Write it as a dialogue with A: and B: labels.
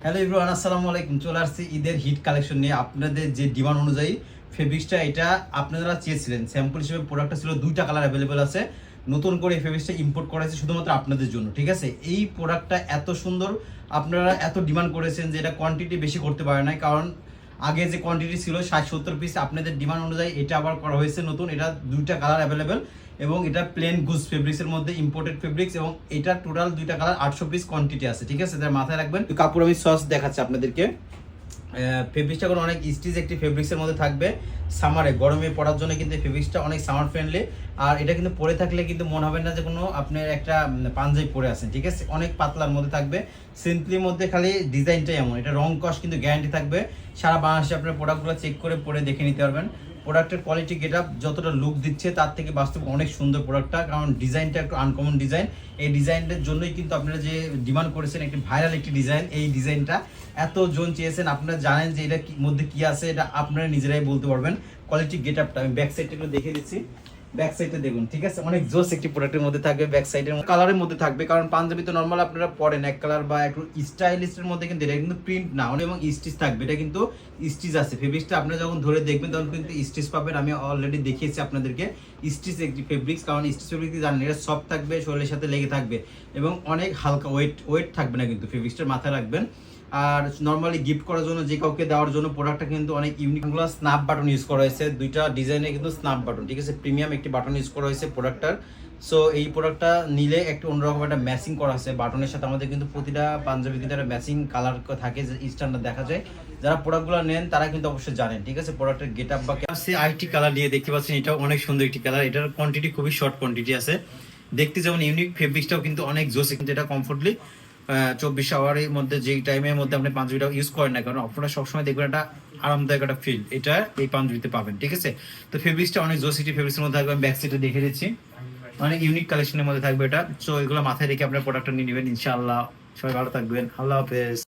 A: Hello everyone, আসসালামু আলাইকুম। চলে আসছি ঈদের হিট কালেকশন নিয়ে। আপনাদের যে ডিমান্ড অনুযায়ী ফেব্রিক্সটা এটা আপনারা চেয়েছিলেন, স্যাম্পল হিসেবে প্রোডাক্টটা ছিল, দুইটা কালার অ্যাভেলেবেল আছে। নতুন করে এই ফেব্রিক্সটা ইম্পোর্ট করা হয়েছে শুধুমাত্র আপনাদের জন্য, ঠিক আছে? এই প্রোডাক্টটা এত সুন্দর, আপনারা এত ডিমান্ড করেছেন যে এটা কোয়ান্টিটি বেশি করতে পারে না, কারণ আগে যে কোয়ান্টিটি ছিল 60-70 পিস, আপনাদের ডিমান্ড অনুযায়ী এটা আবার করা হয়েছে নতুন। এটা দুইটা কালার অ্যাভেলেবেল এবং এটা প্লেন গুজ ফেব্রিক্সের মধ্যে ইম্পোর্টেড ফেব্রিক্স, এবং এটা টোটাল দুইটা কালার 800 পিস কোয়ান্টিটি আছে, ঠিক আছে? তার মাথায় রাখবেন। কাপড় আমি সস দেখাচ্ছি আপনাদেরকে। ফেব্রিক্সটা কোনো অনেক স্টিচ একটি ফেব্রিক্সের মধ্যে থাকবে। সামারে গরমে পরার জন্য কিন্তু ফেব্রিক্সটা অনেক সামার ফ্রেন্ডলি। আর এটা কিন্তু পরে থাকলে কিন্তু মনে হবে না যে কোনো আপনার একটা পাঞ্জাবি পরে আছেন, ঠিক আছে? অনেক পাতলার মধ্যে থাকবে, সিম্পলির মধ্যে, খালি ডিজাইনটাই এমন। এটা রং কস কিন্তু গ্যারান্টি থাকবে। সারা বাংলাদেশে আপনার প্রোডাক্টগুলো চেক করে পরে দেখে নিতে পারবেন। প্রোডাক্টের কোয়ালিটি গেটআপ যতটা লুক দিচ্ছে তার থেকে বাস্তব অনেক সুন্দর প্রোডাক্টটা, কারণ ডিজাইনটা একটু আনকমন ডিজাইন। এই ডিজাইনের জন্যই কিন্তু আপনারা যে ডিমান্ড করেছেন, একটি ভাইরাল একটি ডিজাইন। এই ডিজাইনটা এত জন চেয়েছেন, আপনারা জানেন যে এটা মধ্যে কি আছে, এটা আপনারা নিজেরাই বলতে পারবেন। কোয়ালিটি গেটআপটা আমি ব্যাক সাইডটা একটু দেখে দিচ্ছি। ব্যাক সাইডটা দেখুন, ঠিক আছে? অনেক জোস একটি প্রোডাক্টের মধ্যে থাকবে। ব্যাক সাইডের কালারের মধ্যে থাকবে, কারণ পাঞ্জাবি তো নর্মাল আপনারা পরেন এক কালার বা একটু স্টাইলিস্টের মধ্যে, কিন্তু এটা কিন্তু প্রিন্ট না, এবং স্টিচ থাকবে। এটা কিন্তু স্টিচ আছে। ফেব্রিক্সটা আপনারা যখন ধরে দেখবেন তখন কিন্তু স্টিচ পাবেন। আমি অলরেডি দেখিয়েছি আপনাদেরকে স্টিচ একটি ফেব্রিক্স, কারণ স্টিচ ফেব্রিক্স জানেন এটা সফট থাকবে, শরীরের সাথে লেগে থাকবে এবং অনেক হালকা, ওয়েট থাকবে না কিন্তু ফেব্রিক্সটার, মাথায় রাখবেন। আর নর্মালি গিফট করার জন্য, যে কাউকে দেওয়ার জন্য প্রোডাক্টটা কিন্তু অনেক ইউনিক। স্ন্যাপ বাটন ইউজ করা হয়েছে, দুইটা ডিজাইনে কিন্তু স্ন্যাপ বাটন, ঠিক আছে? প্রিমিয়াম একটি বাটন ইউজ করা হয়েছে প্রোডাক্টটার। সো এই প্রোডাক্টটা নিলে একটু অন্যরকম একটা ম্যাচিং করা আছে বাটনের সাথে। আমাদের কিন্তু প্রতিটা পাঞ্জাবি কিন্তু একটা ম্যাচিং কালার থাকে, যে স্ট্যান্ডার্ড দেখা যায়। যারা প্রোডাক্টগুলো নেন তারা কিন্তু অবশ্যই জানেন, ঠিক আছে? প্রোডাক্টের গেট আপ বা আইটি কালার নিয়ে দেখতে পাচ্ছেন, এটা অনেক সুন্দর একটি কালার। এটার কোয়ান্টিটি খুবই শর্ট কোয়ান্টিটি আছে, দেখতে যেমন ইউনিক, ফেব্রিক্সটাও কিন্তু অনেক জোস। কিন্তু এটা কমফোর্টলি 24 আওয়ারের মধ্যে, যেই টাইমের মধ্যে আপনি পাঞ্জাবিটা ইউজ করেন না, কারণ আপনারা সবসময় দেখবেন একটা আরামদায়ক একটা ফিল এটা এই পাঞ্জাবিতে পাবেন, ঠিক আছে? তো ফেব্রিক্সটা অনেক জোসিটি ফেব্রিক্সের মধ্যে থাকবে। আমি ব্যাক সাইডে দেখে দিচ্ছি, অনেক ইউনিক কালেকশনের মধ্যে থাকবে এটা। সো এগুলো মাথায় রেখে আপনার প্রোডাক্টটা নিয়ে নেবেন ইনশাআল্লাহ। সবাই ভালো থাকবেন, আল্লাহ হাফেজ।